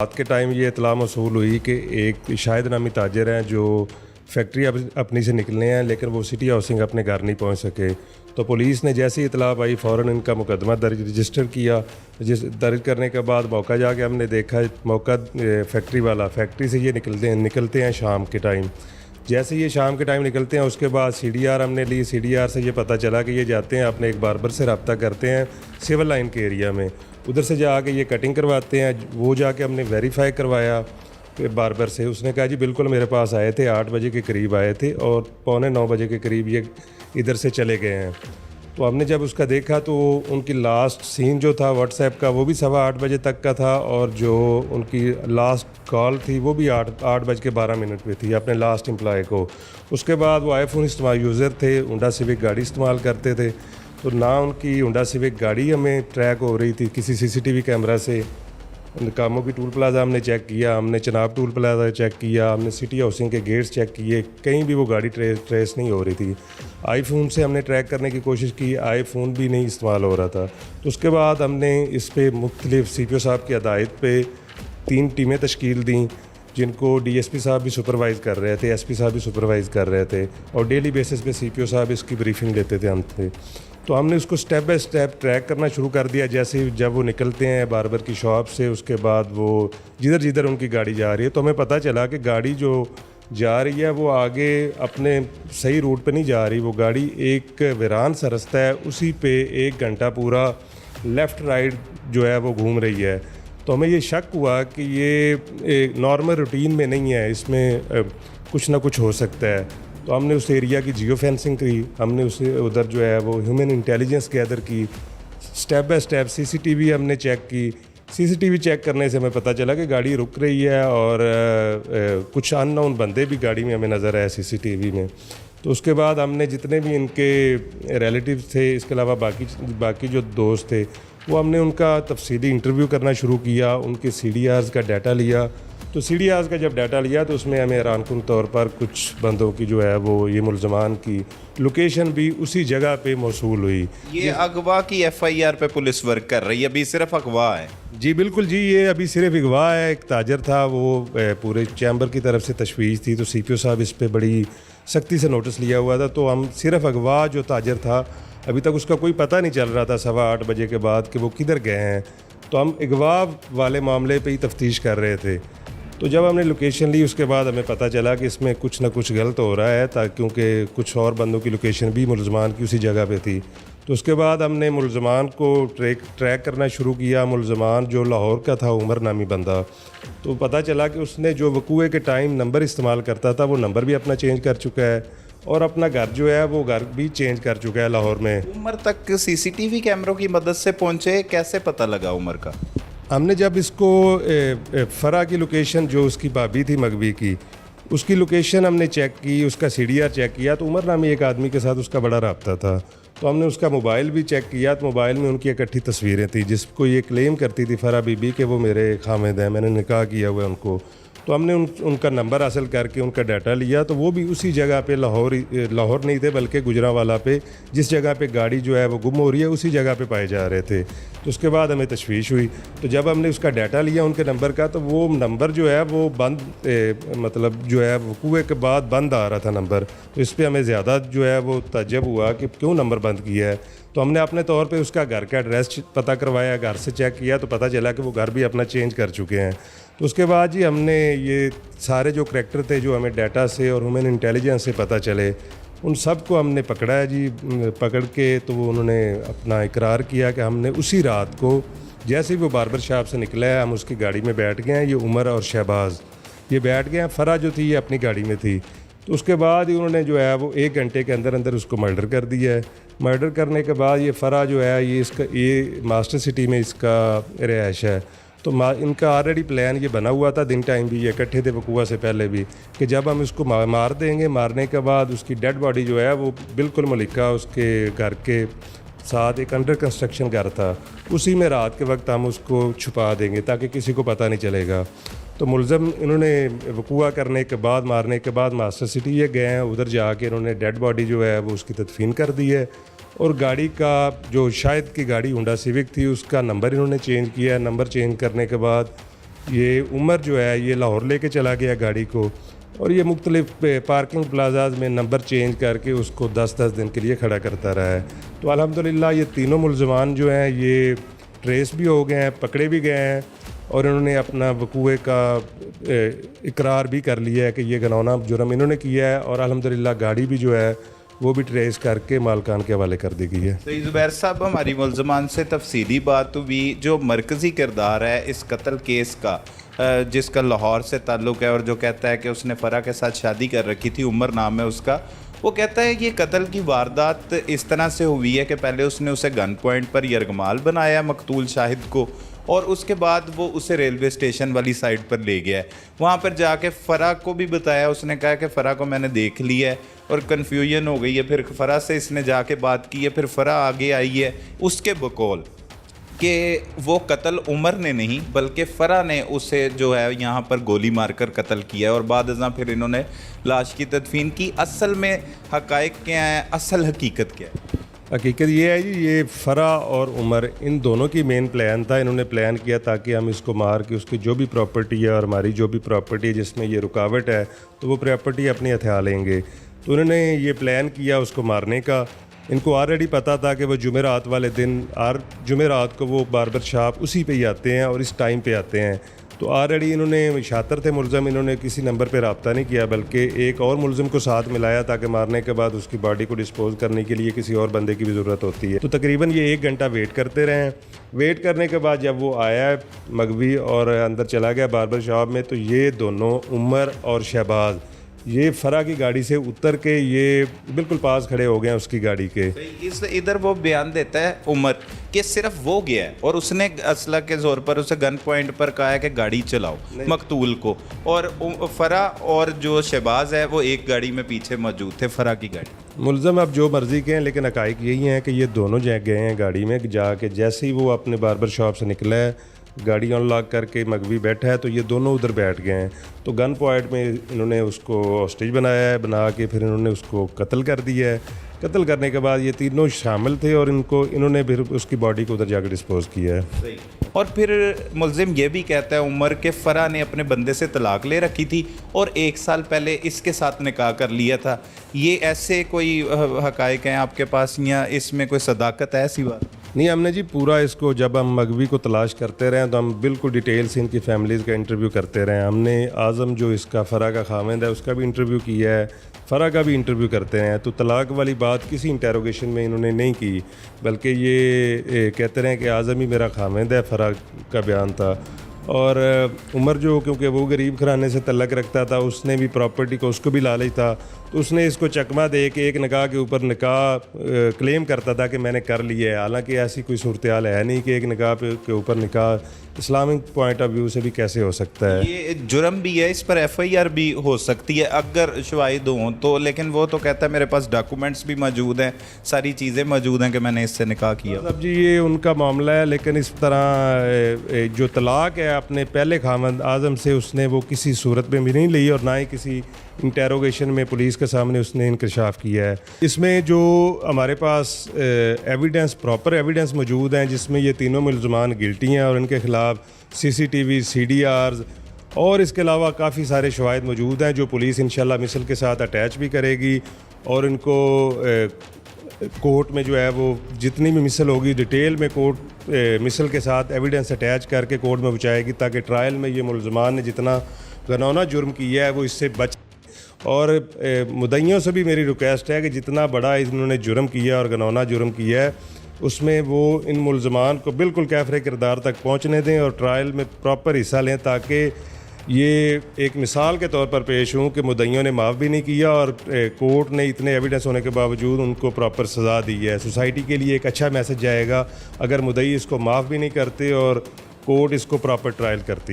रात के टाइम ये इतला मौसूल हुई कि एक शाहिद नामी ताजर हैं जो फैक्ट्री अपनी से निकलने हैं, लेकिन वो सिटी हाउसिंग अपने घर नहीं पहुंच सके। तो पुलिस ने जैसे ही इतला पाई फ़ौरन इनका मुकदमा दर्ज रजिस्टर किया। दर्ज करने के बाद मौका जाके हमने देखा, मौका फैक्ट्री से ये निकलते हैं शाम के टाइम। जैसे ये शाम के टाइम निकलते हैं उसके बाद CDR हमने ली। CDR से ये पता चला कि ये जाते हैं अपने एक बार्बर से रब्ता करते हैं सिविल लाइन के एरिया में, उधर से जाके ये कटिंग करवाते हैं। वो जाके हमने वेरीफाई करवाया बार्बर से, उसने कहा जी बिल्कुल मेरे पास आए थे, 8 बजे के करीब आए थे और पौने 9 बजे के करीब ये इधर से चले गए हैं। तो हमने जब उसका देखा तो उनकी लास्ट सीन जो था व्हाट्सएप का वो भी 8:15 बजे तक का था, और जो उनकी लास्ट कॉल थी वो भी 8:12 पे थी अपने लास्ट एम्प्लॉय को। उसके बाद वो आईफोन इस्तेमाल यूज़र थे, होंडा सिविक गाड़ी इस्तेमाल करते थे। तो ना उनकी होंडा सिविक गाड़ी हमें ट्रैक हो रही थी किसी CCTV कैमरा से। कामों की टूल प्लाजा हमने चेक किया, हमने चनाब टूल प्लाजा चेक किया, हमने सिटी हाउसिंग के गेट्स चेक किए, कहीं भी वो गाड़ी ट्रेस नहीं हो रही थी। आईफोन से हमने ट्रैक करने की कोशिश की, आईफोन भी नहीं इस्तेमाल हो रहा था। तो उसके बाद हमने इस पर मुख्तलिफ CPO साहब की हदायत पे 3 टीमें तश्कील दी, जिनको DSP साहब भी सुपरवाइज़ कर रहे थे, SP साहब भी सुपरवाइज़ कर रहे थे, और डेली बेसिस पे CPO साहब इसकी ब्रीफिंग लेते थे हमसे। तो हमने उसको स्टेप बाय स्टेप ट्रैक करना शुरू कर दिया। जैसे जब वो निकलते हैं बार्बर की शॉप से, उसके बाद वो जिधर जिधर उनकी गाड़ी जा रही है, तो हमें पता चला कि गाड़ी जो जा रही है वो आगे अपने सही रूट पे नहीं जा रही। वो गाड़ी एक वीरान सा रास्ता है, उसी पे 1 घंटा पूरा लेफ़्ट राइट जो है वो घूम रही है। तो हमें ये शक हुआ कि ये नॉर्मल रूटीन में नहीं है, इसमें कुछ ना कुछ हो सकता है। तो हमने उस एरिया की जियो फेंसिंग की, हमने उसे उधर जो है वो ह्यूमन इंटेलिजेंस गैदर की, स्टेप बाय स्टेप CCTV हमने चेक की। CCTV चेक करने से हमें पता चला कि गाड़ी रुक रही है, और कुछ अननोन बंदे भी गाड़ी में हमें नज़र आए CCTV में। तो उसके बाद हमने जितने भी इनके रिलेटिव थे, इसके अलावा बाकी जो दोस्त थे, वो हमने उनका तफसीली इंटरव्यू करना शुरू किया, उनके CDRs का डाटा लिया। तो CDRs का जब डाटा लिया तो उसमें हमें हैरानकुन तौर पर कुछ बंदों की जो है वो ये मुलजमान की लोकेशन भी उसी जगह पे मौसूल हुई। ये अगवा की FIR पे पुलिस वर्क कर रही है, अभी सिर्फ अगवा है? जी बिल्कुल जी, ये अभी सिर्फ अगवा है। एक ताजर था, वो पूरे चैम्बर की तरफ से तशवीश थी, तो CPO साहब इस पर बड़ी सख्ती से नोटिस लिया हुआ था। तो हम सिर्फ अगवा जो ताजर था, अभी तक उसका कोई पता नहीं चल रहा था 8:15 बजे के बाद कि वो किधर गए हैं। तो हम अगवा वाले मामले पे ही तफ्तीश कर रहे थे। तो जब हमने लोकेशन ली उसके बाद हमें पता चला कि इसमें कुछ ना कुछ गलत हो रहा है, क्योंकि कुछ और बंदों की लोकेशन भी मुलजमान की उसी जगह पे थी। तो उसके बाद हमने मुलजमान को ट्रैक करना शुरू किया। मुलजमान जो लाहौर का था, उमर नामी बंदा, तो पता चला कि उसने जो वकूए के टाइम नंबर इस्तेमाल करता था वो नंबर भी अपना चेंज कर चुका है, और अपना घर जो है वो घर भी चेंज कर चुका है लाहौर में। उमर तक CCTV कैमरों की मदद से पहुंचे, कैसे पता लगा उमर का? हमने जब इसको फरा की लोकेशन, जो उसकी भाभी थी मगवी की, उसकी लोकेशन हमने चेक की, उसका CDR चेक किया, तो उमर नामी एक आदमी के साथ उसका बड़ा रब्ता था। तो हमने उसका मोबाइल भी चेक किया, तो मोबाइल में उनकी इकट्ठी तस्वीरें थी, जिसको ये क्लेम करती थी फरा बीबी कि वो मेरे खामिद हैं, मैंने निकाह किया हुआ है उनको। तो हमने उनका नंबर हासिल करके उनका डाटा लिया, तो वो भी उसी जगह पे लाहौर नहीं थे बल्कि गुजरांवाला पे, जिस जगह पे गाड़ी जो है वो गुम हो रही है उसी जगह पे पाए जा रहे थे। तो उसके बाद हमें तशवीश हुई। तो जब हमने उसका डाटा लिया उनके नंबर का, तो वो नंबर जो है वो बंद मतलब जो है वकूए के बाद बंद आ रहा था नंबर। तो इस पर हमें ज़्यादा जो है वो तज्जब हुआ कि क्यों नंबर बंद किया है। तो हमने अपने तौर पे उसका घर का एड्रेस पता करवाया, घर से चेक किया, तो पता चला कि वो घर भी अपना चेंज कर चुके हैं। तो उसके बाद जी हमने ये सारे जो करैक्टर थे जो हमें डाटा से और ह्यूमन इंटेलिजेंस से पता चले, उन सब को हमने पकड़ा है जी। पकड़ के तो उन्होंने अपना इकरार किया कि हमने उसी रात को जैसे ही वो बार्बर शॉप से निकला है, हम उसकी गाड़ी में बैठ गए हैं। ये उमर और शहबाज ये बैठ गए हैं, फरा जो थी ये अपनी गाड़ी में थी। तो उसके बाद ही उन्होंने जो है वो 1 घंटे के अंदर अंदर उसको मर्डर कर दिया है। मर्डर करने के बाद ये फरा जो है ये मास्टर सिटी में इसका रिहाइश है। तो इनका ऑलरेडी प्लान ये बना हुआ था, दिन टाइम भी ये इकट्ठे थे वकूआ से पहले भी, कि जब हम इसको मार देंगे, मारने के बाद उसकी डेड बॉडी जो है वो बिल्कुल मलिका उसके घर के साथ एक अंडर कंस्ट्रक्शन घर था, उसी में रात के वक्त हम उसको छुपा देंगे ताकि किसी को पता नहीं चलेगा। तो मुलज़म इन्होंने वकूआ करने के बाद, मारने के बाद मास्टर सिटी ये गए हैं, उधर जाके इन्होंने डेड बॉडी जो है वो उसकी तदफीन कर दी है। और गाड़ी का जो शायद की गाड़ी होंडा सिविक थी उसका नंबर इन्होंने चेंज किया है। नंबर चेंज करने के बाद ये उमर जो है ये लाहौर लेके चला गया गाड़ी को, और ये मुख्तलिफ पार्किंग प्लाजाज में नंबर चेंज करके उसको 10-10 दिन के लिए खड़ा करता रहा है। तो अल्हम्दुलिल्लाह ये तीनों मुलजमान जो हैं ये ट्रेस भी हो गए हैं, पकड़े भी गए हैं, और इन्होंने अपना वकूए का इकरार भी कर लिया है कि ये घिनौना जुर्म इन्होंने किया है, और अल्हम्दुलिल्लाह गाड़ी भी जो है वो भी ट्रेस करके मालकान के हवाले कर दी गई है। तो ज़ुबैर साहब, हमारी मुलजमान से तफसीली बात हुई, जो मरकज़ी किरदार है इस कत्ल केस का, जिसका लाहौर से ताल्लुक़ है और जो कहता है कि उसने फ़रा के साथ शादी कर रखी थी, उमर नाम है उसका, वो कहता है कि ये कत्ल की वारदात इस तरह से हुई है कि पहले उसने उसे गन पॉइंट पर यरगमाल बनाया मकतूल शाहिद को, और उसके बाद वो उसे रेलवे स्टेशन वाली साइड पर ले गया है। वहाँ पर जाके फ़रा को भी बताया, उसने कहा कि फ़रा को मैंने देख लिया है और कन्फ्यूजन हो गई है। फिर फ़रा से इसने जाके बात की है, फिर फ़रा आगे आई है उसके बकौल कि वो कत्ल उमर ने नहीं बल्कि फ़रा ने उसे जो है यहाँ पर गोली मारकर कत्ल किया है, और बाद अज़ां फिर इन्होंने लाश की तदफीन की। असल में हक़ाइक़ क्या है, असल हकीकत क्या है? हकीकत ये है जी, ये फ़रा और उमर इन दोनों की मेन प्लान था। इन्होंने प्लान किया ताकि हम इसको मार के उसकी जो भी प्रॉपर्टी है और हमारी जो भी प्रॉपर्टी है जिसमें ये रुकावट है तो वो प्रॉपर्टी अपनी हथिया लेंगे। तो उन्होंने ये प्लान किया उसको मारने का। इनको ऑलरेडी पता था कि वो जुमेरात वाले दिन जुमेरात को वो बार्बर शॉप उसी पे ही आते हैं और इस टाइम पे आते हैं। तो ऑलरेडी इन्होंने शातिर थे मुलज़म, इन्होंने किसी नंबर पे रब्ता नहीं किया बल्कि एक और मुलज़म को साथ मिलाया ताकि मारने के बाद उसकी बॉडी को डिस्पोज करने के लिए किसी और बंदे की भी ज़रूरत होती है। तो तकरीबन ये 1 घंटा वेट करते रहे। वेट करने के बाद जब वो आया मगवी और अंदर चला गया बार्बर शॉप में, तो ये दोनों उमर और शहबाज ये फ़रा की गाड़ी से उतर के ये बिल्कुल पास खड़े हो गए हैं उसकी गाड़ी के। इस इधर वो बयान देता है उमर कि सिर्फ वो गया है और उसने असला के ज़ोर पर उसे गन पॉइंट पर कहा है कि गाड़ी चलाओ मकतूल को, और फ़रा और जो शहबाज है वो एक गाड़ी में पीछे मौजूद थे, फ़रा की गाड़ी। मुलज़म अब जो मर्ज़ी के हैं, लेकिन हक़ाइक़ यही हैं कि ये दोनों गए हैं गाड़ी में। जाके जैसे ही वो अपने बार्बर शॉप से निकला है, गाड़ी अनलॉक करके मगवी बैठा है, तो ये दोनों उधर बैठ गए हैं। तो गन पॉइंट में इन्होंने उसको हॉस्टेज बनाया है, बना के फिर इन्होंने उसको कत्ल कर दिया है। कत्ल करने के बाद ये तीनों शामिल थे और इन्होंने फिर उसकी बॉडी को उधर जाकर डिस्पोज किया है। और फिर मुलजिम ये भी कहता है उमर के फ़रा ने अपने बंदे से तलाक ले रखी थी और 1 साल पहले इसके साथ निकाह कर लिया था। ये ऐसे कोई हक़ाइक़ हैं आपके पास या इसमें कोई सदाकत है? ऐसी बात नहीं, हमने जी पूरा इसको जब हम मगवी को तलाश करते रहे तो हम बिल्कुल डिटेल से इनकी फैमिलीज़ का इंटरव्यू करते रहे। हमने आज़म जो इसका फ़रा का खामिंद है उसका भी इंटरव्यू किया है, फ़रा का भी इंटरव्यू करते हैं। तो तलाक वाली बात किसी इंटेरोगेशन में इन्होंने नहीं की, बल्कि ये कहते रहे कि आज़म ही मेरा खामिंद है, फ़रा का बयान था। और उमर जो क्योंकि वो गरीब घराने से तल्लक रखता था, उसने भी प्रॉपर्टी को उसको भी लालच था, तो उसने इसको चकमा दे के एक निकाह के ऊपर निकाह क्लेम करता था कि मैंने कर लिया है। हालांकि ऐसी कोई सूरत हाल है नहीं कि एक निकाह के ऊपर निकाह इस्लामिक पॉइंट ऑफ व्यू से भी कैसे हो सकता है। ये जुर्म भी है, इस पर FIR भी हो सकती है अगर शवाहिद हों तो, लेकिन वो तो कहता है मेरे पास डॉक्यूमेंट्स भी मौजूद हैं, सारी चीज़ें मौजूद हैं कि मैंने इससे निकाह किया। अब जी ये उनका मामला है, लेकिन इस तरह जो तलाक है अपने पहले खामंद आज़म से उसने वो किसी सूरत में भी नहीं ली और ना ही किसी इंटेरोगेशन में पुलिस के सामने उसने इंकशाफ किया है। इसमें जो हमारे पास एविडेंस, प्रॉपर एविडेंस मौजूद हैं जिसमें ये तीनों मुलज़मान गिल्टी हैं और इनके ख़िलाफ़ CCTV, CDRs और इसके अलावा काफ़ी सारे शवाहिद मौजूद हैं जो पुलिस इंशाल्लाह मिसल के साथ अटैच भी करेगी और इनको कोर्ट में जो है वो जितनी भी मिसल होगी डिटेल में कोर्ट मिसल के साथ एविडेंस अटैच करके कोर्ट में पहुँचाएगी ताकि ट्रायल में ये मुलज़मान ने जितना घनौना जुर्म किया है वो इससे बच। और मुद्दइयों से भी मेरी रिक्वेस्ट है कि जितना बड़ा इन्होंने जुर्म किया और घनौना जुर्म किया है उसमें वो इन मुलज़मान को बिल्कुल कैफ़रे किरदार तक पहुंचने दें और ट्रायल में प्रॉपर हिस्सा लें ताकि ये एक मिसाल के तौर पर पेश हों कि मुद्दइयों ने माफ़ भी नहीं किया और कोर्ट ने इतने एविडेंस होने के बावजूद उनको प्रॉपर सज़ा दी है। सोसाइटी के लिए एक अच्छा मैसेज जाएगा अगर मुद्दई इसको माफ़ भी नहीं करते और कोर्ट इसको प्रॉपर ट्रायल करती।